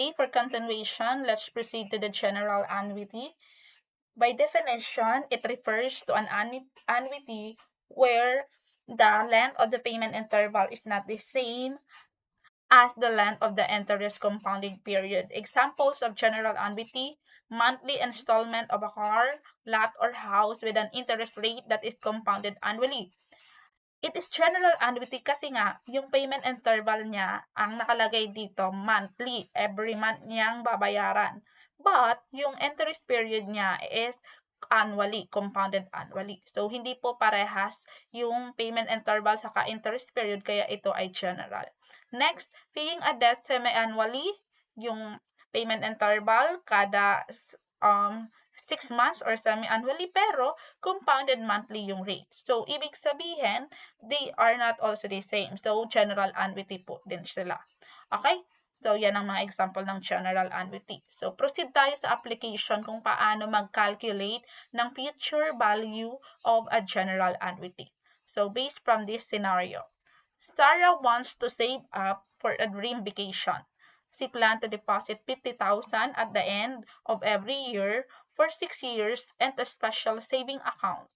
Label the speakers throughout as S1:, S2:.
S1: Okay, for continuation, let's proceed to the general annuity. By definition, it refers to an annuity where the length of the payment interval is not the same as the length of the interest compounding period. Examples of general annuity: monthly installment of a car, lot, or house with an interest rate that is compounded annually. It is general annuity kasi nga, yung payment interval niya, ang nakalagay dito, monthly. Every month niyang babayaran. But, yung interest period niya is annually, compounded annually. So, hindi po parehas yung payment interval saka interest period, kaya ito ay general. Next, paying a debt semi-annually, yung payment interval kada 6 months or semi-annually, pero compounded monthly yung rate. So, ibig sabihin, they are not also the same. So, general annuity po din sila. Okay? So, yan ang mga example ng general annuity. So, proceed tayo sa application kung paano mag-calculate ng future value of a general annuity. So, based from this scenario, Sarah wants to save up for a dream vacation. She planned to deposit 50,000 at the end of every year for 6 years and a special saving account.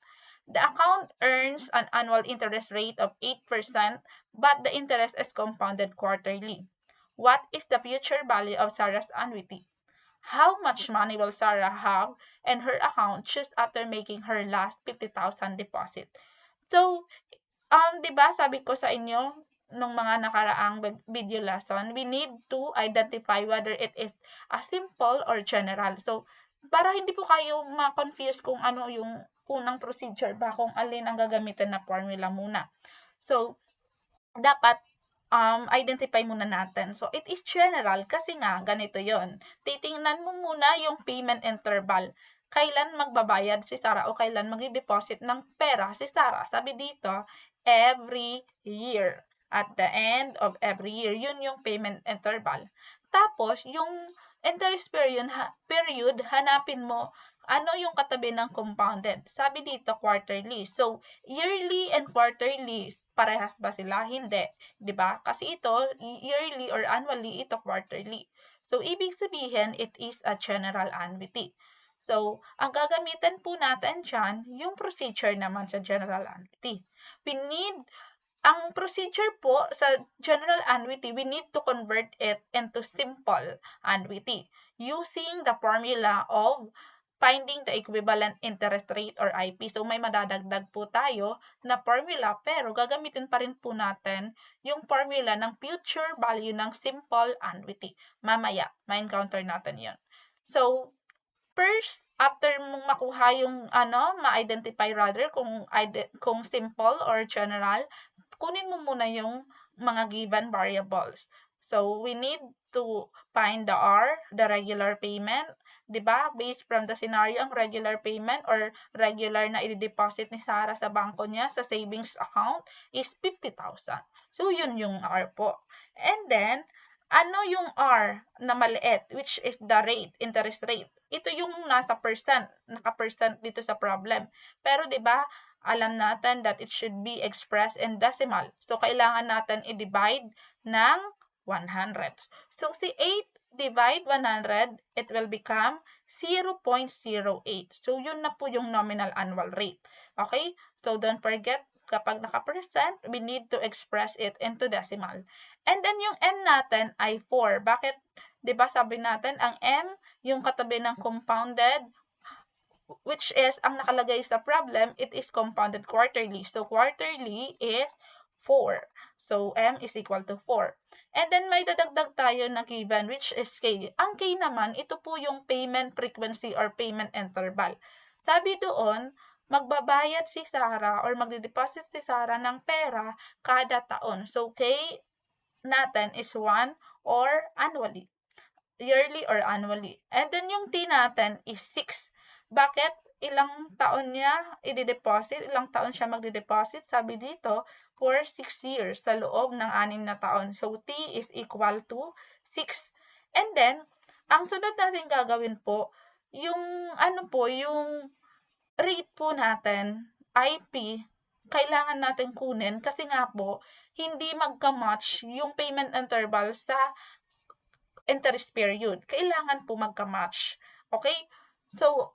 S1: The account earns an annual interest rate of 8%, but the interest is compounded quarterly. What is the future value of Sarah's annuity? How much money will Sarah have in her account just after making her last 50,000 deposit? So, 'di ba sabi ko sa inyo nung mga nakaraang video lesson, we need to identify whether it is a simple or general. So, para hindi po kayo ma-confuse kung ano yung unang procedure ba, kung alin ang gagamitin na formula muna. So, dapat identify muna natin. So, it is general kasi nga ganito yon. Titingnan mo muna yung payment interval. Kailan magbabayad si Sarah o kailan magde-deposit ng pera si Sarah. Sabi dito, every year. At the end of every year, yun yung payment interval. Tapos, yung interest period, hanapin mo ano yung katabi ng compounded. Sabi dito, quarterly. So, yearly and quarterly, parehas ba sila? Hindi. 'Di ba? Kasi ito, yearly or annually, ito quarterly. So, ibig sabihin, it is a general annuity. So, ang gagamitin po natin dyan, yung procedure naman sa general annuity. Ang procedure po sa general annuity, we need to convert it into simple annuity using the formula of finding the equivalent interest rate or IP. So, may madadagdag po tayo na formula, pero gagamitin pa rin po natin yung formula ng future value ng simple annuity. Mamaya, ma-encounter natin yun. So, first, after mong makuha yung ma-identify rather kung simple or general, kunin mo muna yung mga given variables. So, we need to find the R, the regular payment. 'Di ba? Based from the scenario, ang regular payment or regular na i-deposit ni Sarah sa bangko niya sa savings account is 50,000. So, yun yung R po. And then, ano yung R na maliit, which is the rate, interest rate. Ito yung nasa percent, naka-percent dito sa problem. Pero 'di ba, alam natin that it should be expressed in decimal. So, kailangan natin i-divide ng 100. So, si 8 divide 100, it will become 0.08. So, yun na po yung nominal annual rate. Okay? So, don't forget, kapag naka-percent, we need to express it into decimal. And then, yung M natin ay 4. Bakit? 'Di ba sabi natin, ang M, yung katabi ng compounded, which is, ang nakalagay sa problem, it is compounded quarterly. So, quarterly is 4. So, M is equal to 4. And then, may dadagdag tayo na given, which is K. Ang K naman, ito po yung payment frequency or payment interval. Sabi doon, magbabayad si Sarah or magde-deposit si Sarah ng pera kada taon. So, K natin is 1 or annually. Yearly or annually. And then, yung T natin is 6. Bakit? Ilang taon niya i-deposit? Ilang taon siya magde-deposit? Sabi dito, for 6 years sa loob ng 6 na taon. So, T is equal to 6. And then, ang sunod natin gagawin po, yung yung rate po natin, IP, kailangan natin kunin kasi nga po, hindi magka-match yung payment interval sa interest period. Kailangan po magka-match. Okay? So,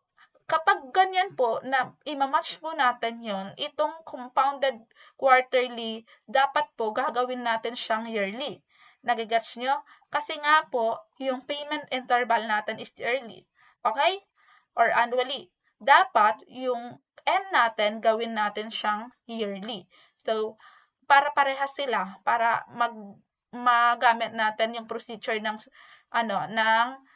S1: kapag ganyan po na ima-match po natin yon, itong compounded quarterly, dapat po gagawin natin siyang yearly. Nagigets nyo? Kasi nga po, yung payment interval natin is yearly. Okay? Or annually. Dapat yung M natin, gawin natin siyang yearly. So, para parehas sila, para magamit natin yung procedure ng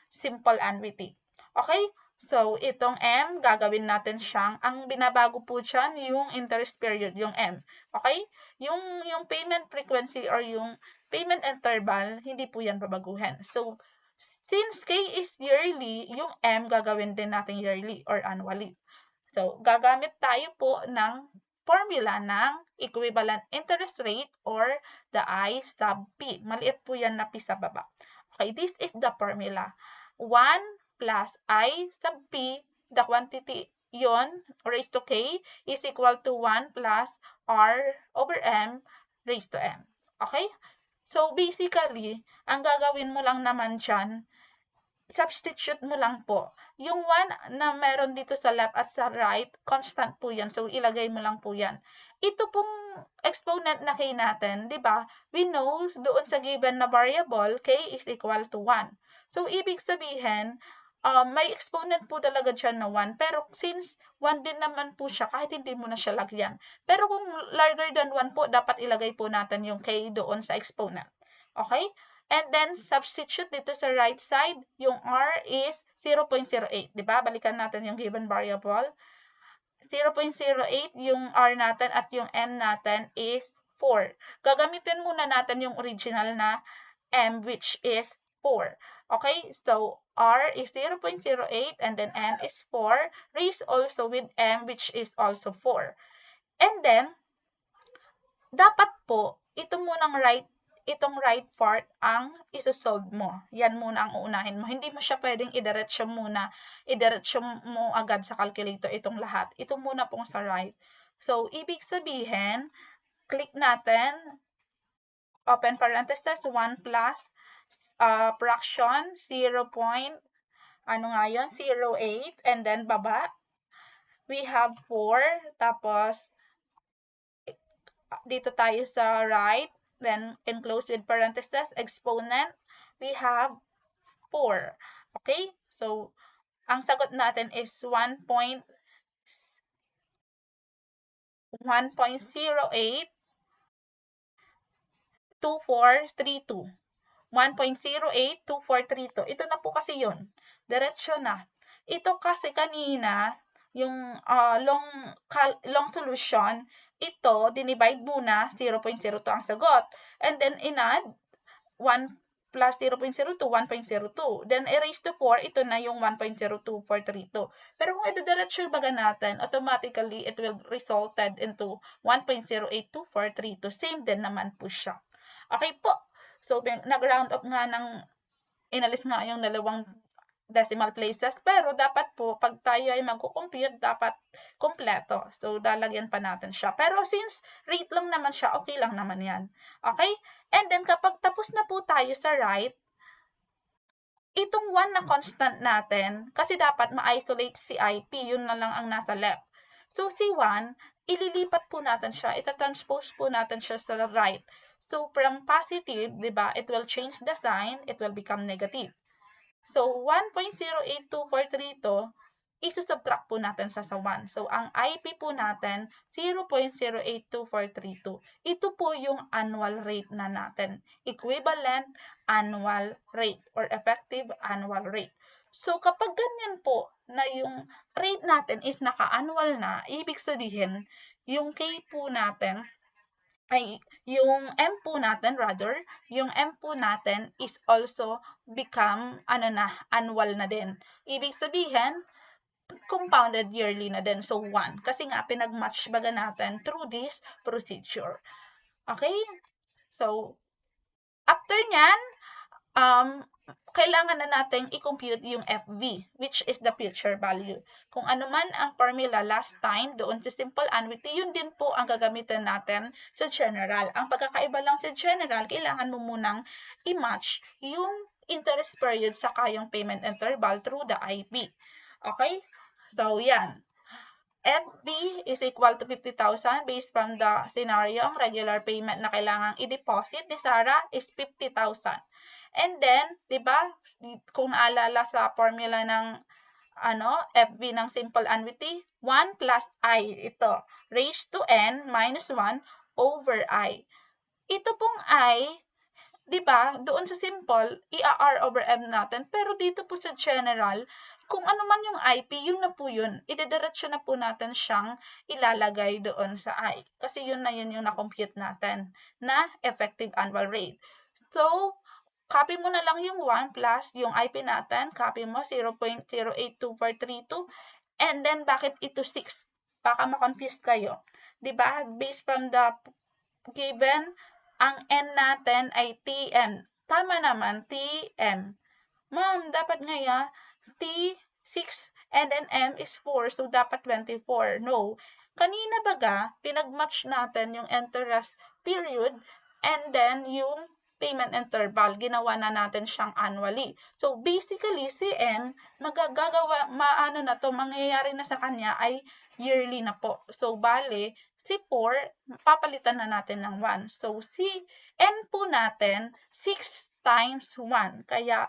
S1: simple annuity. Okay? So, itong M, gagawin natin siyang, ang binabago po dyan, yung interest period, yung M. Okay? Yung payment frequency or yung payment interval, hindi po yan babaguhin. So, since K is yearly, yung M gagawin din natin yearly or annually. So, gagamit tayo po ng formula ng equivalent interest rate or the I sub P. Maliit po yan na P sa baba. Okay, this is the formula. 1 plus I sub P, the quantity yon raised to K is equal to 1 plus R over M raised to M. Okay? So, basically, ang gagawin mo lang naman dyan, substitute mo lang po. Yung 1 na meron dito sa left at sa right, constant po yan. So, ilagay mo lang po yan. Ito pong exponent na K natin, di ba? We know doon sa given na variable, K is equal to 1. So, ibig sabihin, may exponent po talaga dyan na 1. Pero since 1 din naman po siya, kahit hindi mo na siya lagyan. Pero kung larger than 1 po, dapat ilagay po natin yung K doon sa exponent. Okay? And then, substitute dito sa right side, yung R is 0.08. Diba? Balikan natin yung given variable. 0.08 yung R natin at yung M natin is 4. Gagamitin muna natin yung original na M, which is 4. Okay? So, R is 0.08 and then M is 4. Raised also with M, which is also 4. And then, dapat po, itong right part ang isosolve mo. Yan muna ang uunahin mo. Hindi mo siya pwedeng idiretso mo agad sa calculator itong lahat. Ito muna pong sa right. So, ibig sabihin, click natin, open parenthesis, 1 plus fraction 0.08 and then baba. We have 4, tapos dito tayo sa right, then enclosed with parentheses, exponent, we have 4. Okay? So, ang sagot natin is 1.08 2432. 1.082432. Ito na po kasi yun. Diretso na. Ito kasi kanina, yung long solution, ito, dinivide muna, 0.02 ang sagot. And then, inad, 1 plus 0.02, 1.02. Then, erase to 4, ito na yung 1.02432. Pero kung ito-diretso baga natin, automatically, it will resulted into 1.082432. Same din naman po siya. Okay po. So, nag-round up nga inalis nga yung dalawang decimal places, pero dapat po, pag tayo ay mag-compute, dapat kompleto. So, lalagyan pa natin siya. Pero since rate lang naman siya, okay lang naman yan. Okay? And then, kapag tapos na po tayo sa right, itong 1 na constant natin, kasi dapat ma-isolate si IP, yun na lang ang nasa left. So, si 1, ililipat po natin siya, ita-transpose po natin siya sa right. So, from positive, di ba, it will change the sign, it will become negative. So, 1.08242, isusubtract po natin sa 1. So, ang IP po natin, 0.082432. Ito po yung annual rate na natin. Equivalent annual rate or effective annual rate. So, kapag ganyan po na yung rate natin is naka-annual na, ibig sabihin, yung K po natin, yung M po natin is also become annual na din. Ibig sabihin, compounded yearly na din. So, 1. Kasi nga, pinag-match baga natin through this procedure. Okay? So, after nyan, kailangan na natin i-compute yung FV, which is the future value. Kung ano man ang formula last time doon sa simple annuity, yun din po ang gagamitin natin sa general. Ang pagkakaiba lang sa general, kailangan mo munang i-match yung interest period saka yung payment interval through the IP. Okay? So, yan. FB is equal to 50,000 based from the scenario. Ang regular payment na kailangang i-deposit ni Sarah is 50,000. And then, di ba, kung naalala sa formula ng FB ng simple annuity, 1 plus I, ito, raised to n minus 1 over I. Ito pong I, di ba, doon sa simple, i-R over M natin, pero dito po sa general, kung ano man yung IP, yun na po yun. Idediretso na po natin siyang ilalagay doon sa I. Kasi yun na yun yung na-compute natin na effective annual rate. So, copy mo na lang yung 1 plus yung IP natin. Copy mo 0.082432. And then, bakit ito 6? Baka ma-confuse kayo. Diba? Based from the given, ang N natin ay TM. Tama naman, TM. Ma'am, dapat nga T6 and then M is 4, so dapat 24. No. Kanina baga, pinag-match natin yung interest period and then yung payment interval. Ginawa na natin siyang annually. So, basically, si N, mangyayari na sa kanya ay yearly na po. So, bale, si 4, papalitan na natin ng 1. So, si N po natin, 6 times 1. Kaya,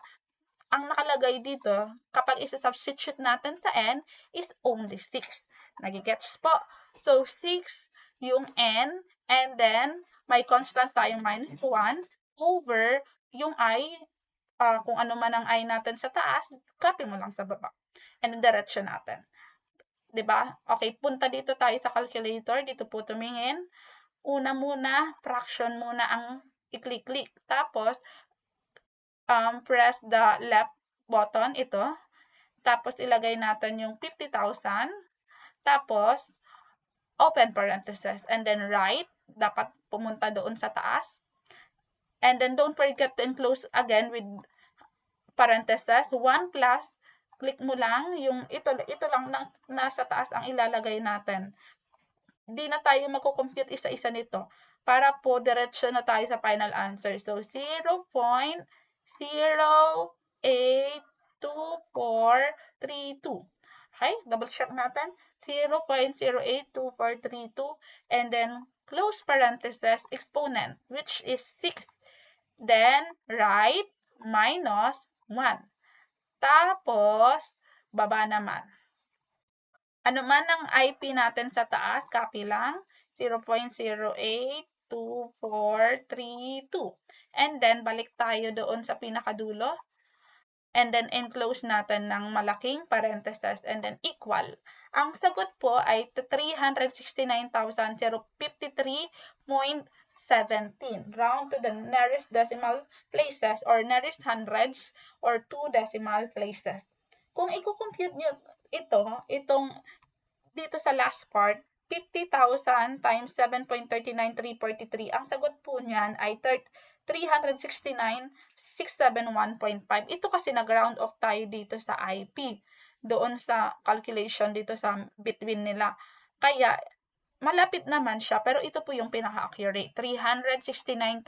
S1: ang nakalagay dito, kapag isa-substitute natin sa N, is only 6. Nagigets po? So, 6 yung N, and then, may constant tayong minus 1 over yung I, kung ano man ang I natin sa taas, copy mo lang sa baba. And diretso natin. Diba? Okay, punta dito tayo sa calculator. Dito po tumingin. Una muna, fraction muna ang i-click-click. Tapos, press the left button, ito. Tapos, ilagay natin yung 50,000. Tapos, open parentheses. And then, right. Dapat pumunta doon sa taas. And then, don't forget to enclose again with parentheses. 1 plus, click mo lang, yung ito lang nasa taas ang ilalagay natin. Di na tayo magko-compute isa-isa nito para po diretso na tayo sa final answer. So, 0.082432. Okay? Double check natin. 0.082432 and then close parentheses exponent, which is 6. Then, right minus 1. Tapos, baba naman. Ano man ang IP natin sa taas, copy lang, 0.082432. And then, balik tayo doon sa pinakadulo. And then, enclose natin ng malaking parentheses and then equal. Ang sagot po ay 369,053.17. Round to the nearest decimal places or nearest hundreds or 2 decimal places. Kung i-compute nyo itong dito sa last part, 50,000 times 7.39343. Ang sagot po niyan ay 369,671.5. Ito kasi nag-round off tayo dito sa IP. Doon sa calculation dito sa between nila. Kaya, malapit naman siya, pero ito po yung pinaka-accurate. 369,053